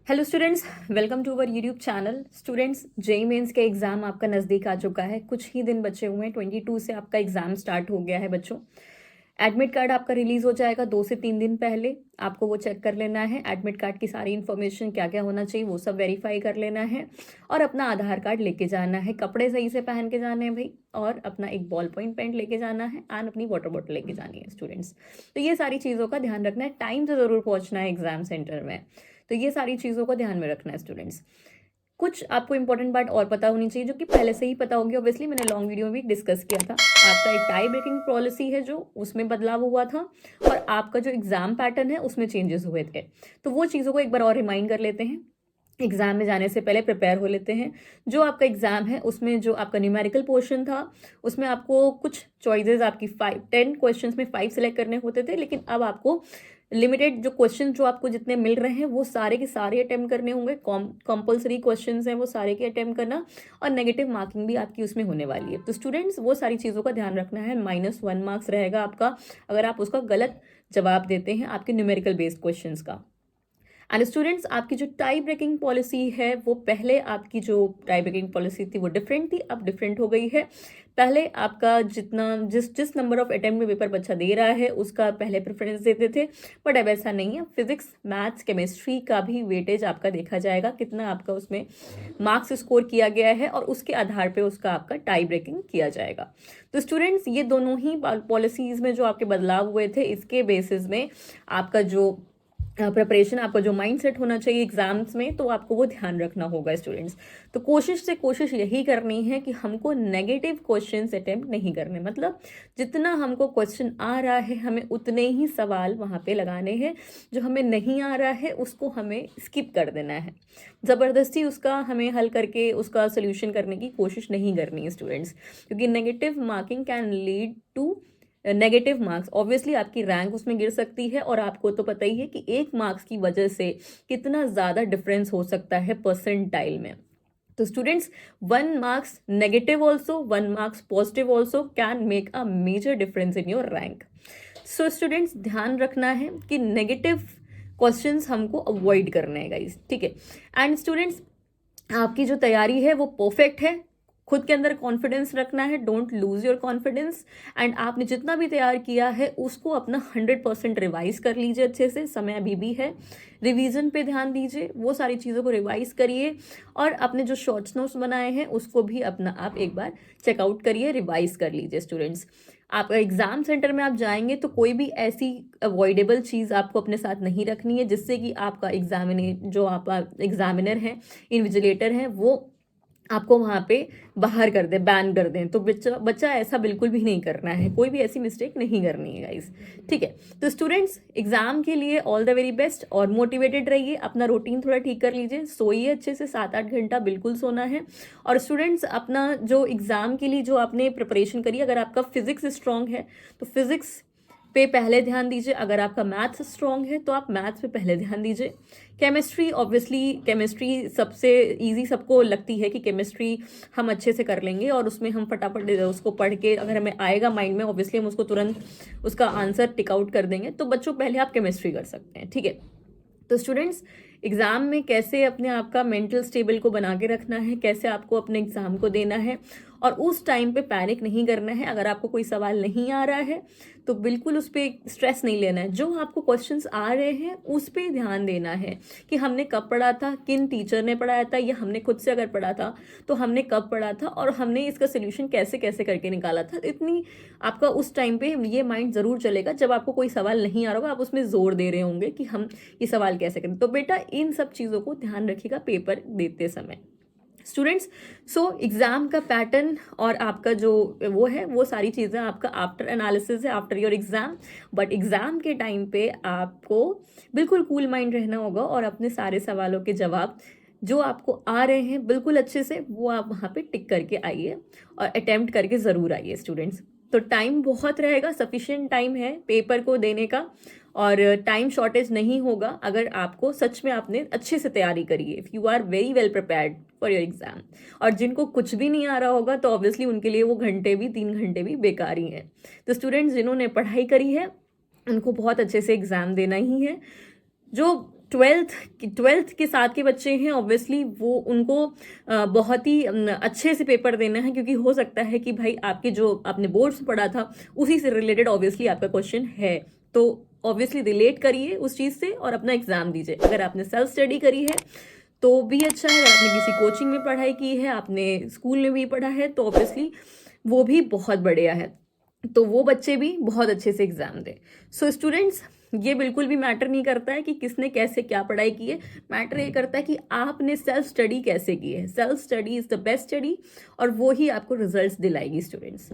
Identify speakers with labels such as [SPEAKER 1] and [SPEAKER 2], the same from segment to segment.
[SPEAKER 1] Hello students, welcome to our YouTube channel. Students, JEE Mains का exam आपका नज़दीक आ चुका है। कुछ ही दिन बचे हुए हैं। 22 से आपका एग्ज़ाम स्टार्ट हो गया है बच्चों। एडमिट कार्ड आपका रिलीज़ हो जाएगा 2 से 3 दिन पहले। आपको वो चेक कर लेना है। एडमिट कार्ड की सारी इन्फॉर्मेशन क्या क्या होना चाहिए वो सब वेरीफाई कर लेना है। और अपना आधार कार्ड लेके जाना है। कपड़े सही से पहन के जाने हैं भाई। और अपना एक बॉल पॉइंट पेन लेके जाना है एंड अपनी वाटर बॉटल लेके जानी है स्टूडेंट्स। तो ये सारी चीज़ों का ध्यान रखना है। टाइम से ज़रूर पहुँचना है एग्ज़ाम सेंटर में। तो ये सारी चीज़ों को ध्यान में रखना है स्टूडेंट्स। कुछ आपको इंपॉर्टेंट बात और पता होनी चाहिए जो कि पहले से ही पता होगी। ऑब्वियसली मैंने लॉन्ग वीडियो में भी डिस्कस किया था। आपका एक टाई ब्रेकिंग पॉलिसी है जो उसमें बदलाव हुआ था, और आपका जो एग्ज़ाम पैटर्न है उसमें चेंजेस हुए थे। तो वो चीज़ों को एक बार और रिमाइंड कर लेते हैं। एग्ज़ाम में जाने से पहले प्रिपेयर हो लेते हैं। जो आपका एग्ज़ाम है उसमें जो आपका न्यूमेरिकल पोर्शन था उसमें आपको कुछ चॉइसेस आपकी 10 क्वेश्चंस में 5 सिलेक्ट करने होते थे, लेकिन अब आपको लिमिटेड जो क्वेश्चन जो आपको जितने मिल रहे हैं वो सारे के सारे अटेम्प्ट करने होंगे। कंपलसरी क्वेश्चंस हैं वो सारे के अटेम्प्ट करना, और नेगेटिव मार्किंग भी आपकी उसमें होने वाली है। तो स्टूडेंट्स वो सारी चीज़ों का ध्यान रखना है। -1 मार्क्स रहेगा आपका अगर आप उसका गलत जवाब देते हैं आपके न्यूमेरिकल बेस्ड क्वेश्चंस का। एंड स्टूडेंट्स, आपकी जो टाई ब्रेकिंग पॉलिसी है वो पहले आपकी जो टाई ब्रेकिंग पॉलिसी थी वो डिफरेंट थी, अब डिफरेंट हो गई है। पहले आपका जितना जिस नंबर ऑफ अटेम्प्ट में पेपर बच्चा दे रहा है उसका पहले प्रेफरेंस देते थे, बट अब ऐसा नहीं है। फिजिक्स, मैथ्स, केमिस्ट्री का भी वेटेज आपका देखा जाएगा, कितना आपका उसमें मार्क्स स्कोर किया गया है, और उसके आधार पे उसका आपका टाई ब्रेकिंग किया जाएगा। तो स्टूडेंट्स, ये दोनों ही पॉलिसीज में जो आपके बदलाव हुए थे इसके बेसिस में आपका जो प्रिपरेशन, आपका जो माइंड सेट होना चाहिए एग्जाम्स में, तो आपको वो ध्यान रखना होगा स्टूडेंट्स। तो कोशिश यही करनी है कि हमको नेगेटिव क्वेश्चंस अटेम्प्ट नहीं करने। मतलब जितना हमको क्वेश्चन आ रहा है हमें उतने ही सवाल वहाँ पे लगाने हैं। जो हमें नहीं आ रहा है उसको हमें स्किप कर देना है। ज़बरदस्ती उसका हमें हल करके उसका सोल्यूशन करने की कोशिश नहीं करनी है स्टूडेंट्स, क्योंकि negative marking can lead to negative marks. Obviously आपकी रैंक उसमें गिर सकती है, और आपको तो पता ही है कि 1 मार्क्स की वजह से कितना ज़्यादा डिफरेंस हो सकता है परसेंटाइल में। तो students, 1 marks negative also, 1 marks positive also can make a major difference in your rank. So students, ध्यान रखना है कि नेगेटिव क्वेश्चंस हमको अवॉइड करने हैं गाइस, ठीक है। एंड स्टूडेंट्स, आपकी जो तैयारी है वो परफेक्ट है। खुद के अंदर कॉन्फिडेंस रखना है, don't lose your confidence. And आपने जितना भी तैयार किया है उसको अपना 100% रिवाइज कर लीजिए अच्छे से। समय अभी भी है, रिवीजन पे ध्यान दीजिए, वो सारी चीज़ों को रिवाइज करिए। और अपने जो शॉर्ट्स नोट्स बनाए हैं उसको भी अपना आप एक बार चेकआउट करिए, रिवाइज कर लीजिए स्टूडेंट्स। आप एग्जाम सेंटर में आप जाएंगे तो कोई भी ऐसी अवॉइडेबल चीज़ आपको अपने साथ नहीं रखनी है जिससे कि आपका जो आपका एग्जामिनर है, इन्विजिलेटर है, वो आपको वहाँ पे बाहर कर दे, बैन कर दें। तो बच्चा ऐसा बिल्कुल भी नहीं करना है, कोई भी ऐसी मिस्टेक नहीं करनी है गाइस, ठीक है। तो स्टूडेंट्स, एग्जाम के लिए ऑल द वेरी बेस्ट, और मोटिवेटेड रहिए। अपना रूटीन थोड़ा ठीक कर लीजिए, सोइए अच्छे से, 7-8 घंटा बिल्कुल सोना है। और स्टूडेंट्स, अपना जो एग्जाम के लिए जो आपने प्रिपरेशन करी, अगर आपका फिजिक्स स्ट्रांग है तो फिजिक्स पे पहले ध्यान दीजिए। अगर आपका मैथ्स स्ट्रांग है तो आप मैथ्स पे पहले ध्यान दीजिए। केमिस्ट्री, ऑब्वियसली केमिस्ट्री सबसे इजी, सबको लगती है कि केमिस्ट्री हम अच्छे से कर लेंगे और उसमें हम फटाफट उसको पढ़ के अगर हमें आएगा माइंड में, ऑब्वियसली हम उसको तुरंत उसका आंसर टिक आउट कर देंगे। तो बच्चों, पहले आप केमिस्ट्री कर सकते हैं, ठीक है। तो स्टूडेंट्स, एग्ज़ाम में कैसे अपने आप का मेंटल स्टेबल को बना के रखना है, कैसे आपको अपने एग्ज़ाम को देना है, और उस टाइम पे पैनिक नहीं करना है। अगर आपको कोई सवाल नहीं आ रहा है तो बिल्कुल उस पर स्ट्रेस नहीं लेना है। जो आपको क्वेश्चंस आ रहे हैं उस पर ध्यान देना है कि हमने कब पढ़ा था, किन टीचर ने पढ़ाया था, या हमने खुद से अगर पढ़ा था तो हमने कब पढ़ा था, और हमने इसका सोल्यूशन कैसे कैसे करके निकाला था। इतनी आपका उस टाइम पे ये माइंड ज़रूर चलेगा। जब आपको कोई सवाल नहीं आ रहा होगा आप उसमें जोर दे रहे होंगे कि हम ये सवाल कैसे करें। तो बेटा, इन सब चीज़ों को ध्यान रखिएगा पेपर देते समय स्टूडेंट्स। सो एग्जाम का पैटर्न और आपका जो वो है, वो सारी चीज़ें आपका आफ्टर एनालिसिस है, after your exam. But exam के टाइम पे आपको बिल्कुल कूल माइंड रहना होगा, और अपने सारे सवालों के जवाब जो आपको आ रहे हैं बिल्कुल अच्छे से वो आप वहाँ पे टिक करके आइए, और अटेम्प्ट करके ज़रूर आइए स्टूडेंट्स। तो टाइम बहुत रहेगा, सफिशिएंट टाइम है पेपर को देने का, और टाइम शॉर्टेज नहीं होगा अगर आपको सच में आपने अच्छे से तैयारी करी है, if you are very well prepared for your exam. और जिनको कुछ भी नहीं आ रहा होगा तो ऑब्वियसली उनके लिए वो घंटे भी, 3 घंटे भी बेकार ही हैं। तो स्टूडेंट्स, जिन्होंने पढ़ाई करी है उनको बहुत अच्छे से एग्जाम देना ही है। जो ट्वेल्थ के साथ के बच्चे हैं, ऑब्वियसली वो उनको बहुत ही अच्छे से पेपर देना है, क्योंकि हो सकता है कि भाई आपके जो आपने बोर्ड्स पढ़ा था उसी से रिलेटेड ऑब्वियसली आपका क्वेश्चन है, तो ऑब्वियसली रिलेट करिए उस चीज़ से और अपना एग्जाम दीजिए। अगर आपने सेल्फ स्टडी करी है तो भी अच्छा है, अगर आपने किसी कोचिंग में पढ़ाई की है, आपने स्कूल में भी पढ़ा है, तो ऑब्वियसली वो भी बहुत बढ़िया है, तो वो बच्चे भी बहुत अच्छे से एग्जाम दें। सो स्टूडेंट्स, ये बिल्कुल भी मैटर नहीं करता है कि किसने कैसे क्या पढ़ाई की है, मैटर ये करता है कि आपने सेल्फ स्टडी कैसे की है। Self study is the best study और वो ही आपको रिजल्ट्स दिलाएगी students.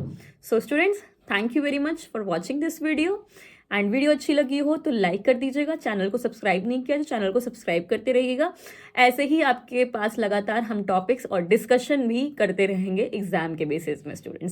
[SPEAKER 1] So students, thank you very much for watching this video, and video अच्छी लगी हो तो लाइक कर दीजिएगा। चैनल को सब्सक्राइब नहीं किया तो चैनल को सब्सक्राइब करते रहिएगा। ऐसे ही आपके पास लगातार हम टॉपिक्स और डिस्कशन भी करते रहेंगे एग्जाम के बेसिस में स्टूडेंट्स।